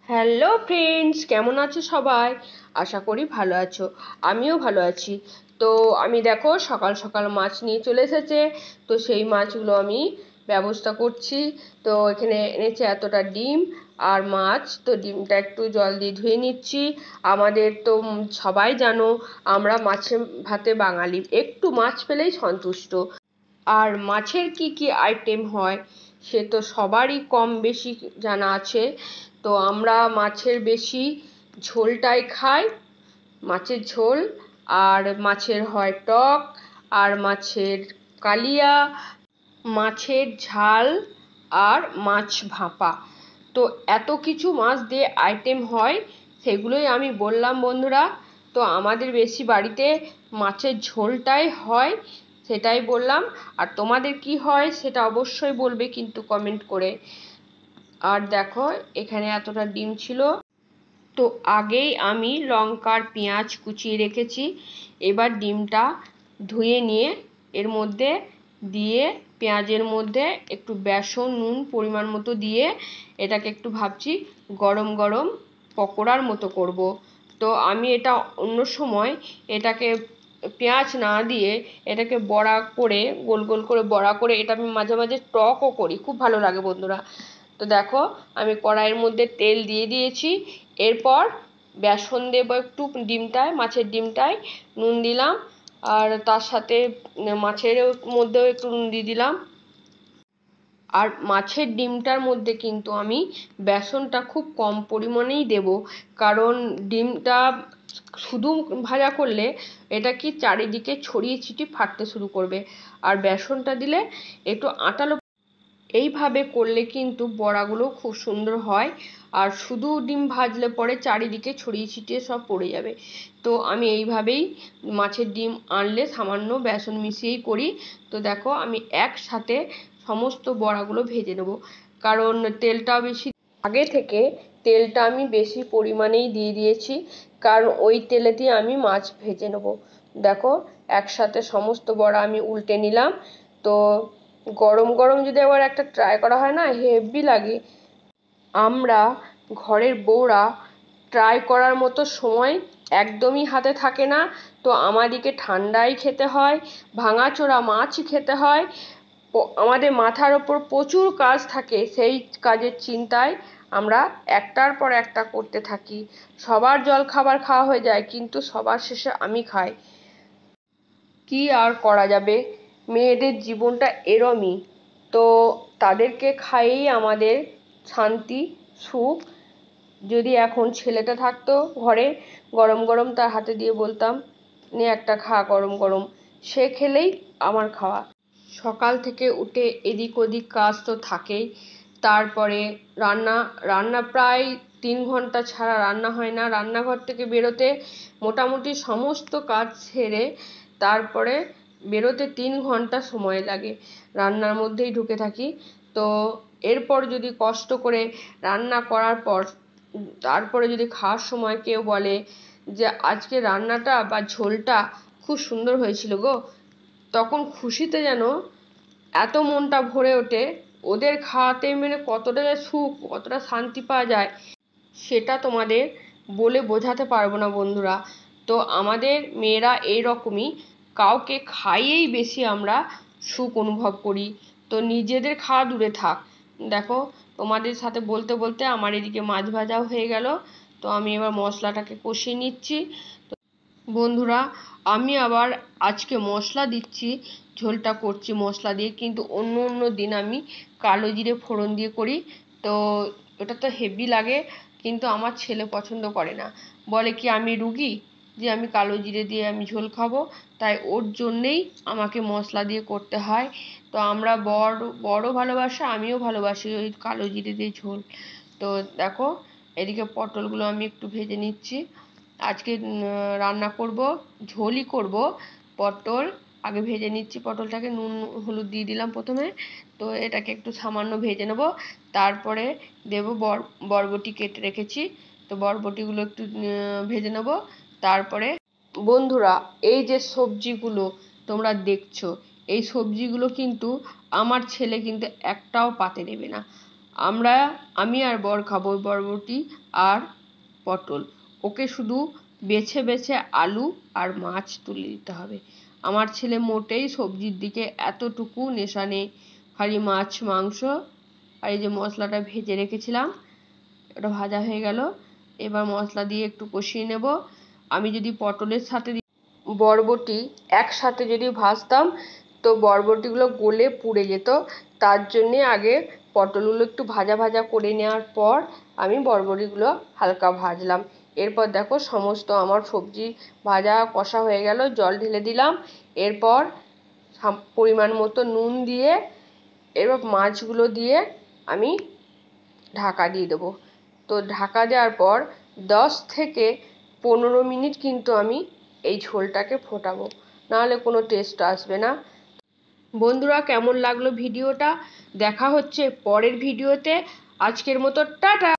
Hello friends, কেমন আছো সবাই? আশা করি ভালো আছো। আমিও ভালো আছি। তো আমি দেখো সকাল সকাল মাছ নিয়ে চলে এসেছে। তো সেই মাছগুলো আমি ব্যবস্থা করছি। তো এখানে এনেছে এতটা ডিম আর মাছ। তো ডিমটা একটু জল দিয়ে ধুয়ে নিচ্ছি। আমাদের তো সবাই জানো, আমরা মাছে ভাতে বাঙালি, একটু মাছ পেলেই সন্তুষ্ট। আর মাছের কি কি আইটেম হয় সে তো সবারই কম বেশি জানা আছে। তো আমরা মাছের বেশি ঝোলটাই খাই, মাছের ঝোল। আর মাছের হয় টক, আর মাছের কালিয়া, মাছের ঝাল, আর মাছ ভাপা। তো এত কিছু মাছ দিয়ে আইটেম হয়, সেগুলোই আমি বললাম বন্ধুরা। তো আমাদের বেশি বাড়িতে মাছের ঝোলটাই হয়, সেটাই বললাম। আর তোমাদের কি হয় সেটা অবশ্যই বলবে কিন্তু কমেন্ট করে। আর দেখো এখানে এতটা ডিম ছিল। তো আগেই আমি লঙ্কার পেঁয়াজ কুচিয়ে রেখেছি। এবার ডিমটা ধুয়ে নিয়ে এর মধ্যে দিয়ে, পেঁয়াজের মধ্যে একটু বেসন নুন পরিমাণ মতো দিয়ে এটাকে একটু ভাবছি গরম গরম পকোড়ার মতো করব। তো আমি এটা অন্য সময় এটাকে পেঁয়াজ না দিয়ে এটাকে বড়া করে, গোল গোল করে বড়া করে এটা আমি মাঝে মাঝে টকও করি, খুব ভালো লাগে বন্ধুরা। তো দেখো আমি কড়াইয়ের মধ্যে তেল দিয়ে দিয়েছি। এরপর বেসন দেবো একটু ডিমটায়, মাছের ডিমটায় নুন দিলাম। আর তার সাথে মাছের মধ্যেও একটু নুন দিয়ে দিলাম। আর মাছের ডিমটার মধ্যে কিন্তু আমি বেসনটা খুব কম পরিমাণেই দেব, কারণ ডিমটা শুধু ভাজা করলে এটা কি চারিদিকে ছড়িয়ে ছিটিয়ে ফাটতে শুরু করবে। আর বেসনটা দিলে একটু আটালো, এইভাবে করলে কিন্তু বড়াগুলো খুব সুন্দর হয়। আর শুধু ডিম ভাজলে পরে চারিদিকে ছড়িয়ে ছিটিয়ে সব পড়ে যাবে। তো আমি এইভাবেই মাছের ডিম আনলে সামান্য বেসন মিশিয়েই করি। তো দেখো আমি একসাথে সমস্ত বড়াগুলো ভেজে নেব, কারণ তেলটাও বেশি, আগে থেকে তেলটা আমি বেশি পরিমাণেই দিয়ে দিয়েছি, কারণ ওই তেলেতেই আমি মাছ ভেজে নেব। দেখো একসাথে সমস্ত বড়া আমি উল্টে নিলাম। তো গরম গরম যদি আবার একটা ট্রাই করা হয় না, হেভি লাগে। আমরা ঘরের বউরা ট্রাই করার মতো সময় একদমই হাতে থাকে না। তো আমাদেরকে ঠান্ডাই খেতে হয়, ভাঙাচোরা মাছই খেতে হয়। আমাদের মাথার ওপর প্রচুর কাজ থাকে, সেই কাজের চিন্তায় আমরা একটার পর একটা করতে থাকি। সবার জল খাবার খাওয়া হয়ে যায়, কিন্তু সবার শেষে আমি খাই। কি আর করা যাবে, মেয়েদের জীবনটা এরমই। তো তাদেরকে খাইয়েই আমাদের শান্তি, সুখ। যদি এখন ছেলেটা থাকতো ঘরে, গরম গরম তার হাতে দিয়ে বলতাম নে একটা খা গরম গরম, সে খেলেই আমার খাওয়া। সকাল থেকে উঠে এদিক ওদিক কাজ তো থাকেই। তারপরে রান্না, রান্না প্রায় 3 ঘন্টা ছাড়া রান্না হয় না। রান্নাঘর থেকে বেরোতে মোটামুটি সমস্ত কাজ সেরে তারপরে বেরোতে 3 ঘন্টা সময় লাগে, রান্নার মধ্যেই ঢুকে থাকি। তো এরপর যদি কষ্ট করে রান্না করার পর তারপরে যদি খাওয়ার সময় কেউ বলে যে আজকে রান্নাটা বা ঝোলটা খুব সুন্দর হয়েছিল গো, তখন খুশিতে যেন এত মনটা ভরে ওঠে। ওদের খাওয়াতে মানে কতটা যে সুখ, কতটা শান্তি পাওয়া যায় সেটা তোমাদের বলে বোঝাতে পারবো না বন্ধুরা। তো আমাদের মেয়েরা এইরকমই, কাউকে খাইয়েই বেশি আমরা সুখ অনুভব করি। তো নিজেদের খাওয়া দূরে থাক। দেখো তোমাদের সাথে বলতে বলতে আমার এদিকে মাছ ভাজাও হয়ে গেল। তো আমি এবার মশলাটাকে কষিয়ে নিচ্ছি বন্ধুরা। আমি আবার আজকে মশলা দিচ্ছি, ঝোলটা করছি মশলা দিয়ে, কিন্তু অন্য অন্য দিন আমি কালো জিরে ফোড়ন দিয়ে করি। তো ওটা তো হেভি লাগে, কিন্তু আমার ছেলে পছন্দ করে না, বলে কি আমি রুগী যে আমি কালো জিরে দিয়ে আমি ঝোল খাবো। তাই ওর জন্যেই আমাকে মশলা দিয়ে করতে হয়। তো আমরা বড় ভালোবাসা, আমিও ভালোবাসি ওই কালো জিরে দিয়ে ঝোল। তো দেখো এদিকে পটলগুলো আমি একটু ভেজে নিচ্ছি। আজকে রান্না করব, ঝোলই করব। পটল আগে ভেজে নিচ্ছি, পটলটাকে নুন হলুদ দিয়ে দিলাম প্রথমে। তো এটাকে একটু সামান্য ভেজে নেব। তারপরে দেব বরবটি কেটে রেখেছি। তো বরবটিগুলো একটু ভেজে নেব। তারপরে বন্ধুরা এই যে সবজিগুলো তোমরা দেখছো, এই সবজিগুলো কিন্তু আমার ছেলে কিন্তু একটাও পাতে নেবে না। আমি আর বর খাবো বরবটি আর পটল। ওকে শুধু বেছে বেছে আলু আর মাছ তুলে দিতে হবে। আমার ছেলে মোটেই সবজির দিকে এতটুকু নেশা নেই, খালি মাছ মাংস। আর এই যে মশলাটা ভেজে রেখেছিলাম, ওটা ভাজা হয়ে গেল। এবার মশলা দিয়ে একটু কষিয়ে নেব। আমি যদি পটলের সাথে বরবটি একসাথে যদি ভাজতাম তো বরবটিগুলো গলে পুড়ে যেত। তার জন্যে আগে পটলগুলো একটু ভাজা ভাজা করে নেওয়ার পর আমি বরবটিগুলো হালকা ভাজলাম। এরপর দেখো সমস্ত আমার সবজি ভাজা কষা হয়ে গেল, জল ঢেলে দিলাম। এরপর পরিমাণ মতো নুন দিয়ে এবার মাছগুলো দিয়ে আমি ঢাকা দিয়ে দেবো। তো ঢাকা দেওয়ার পর 10 থেকে 15 মিনিট কিন্তু আমি এই ঝোলটাকে ফোটাবো, নাহলে কোনো টেস্ট আসবে না। বন্ধুরা, কেমন লাগলো ভিডিওটা? দেখা হচ্ছে পরের ভিডিওতে। আজকের মতো টাটা।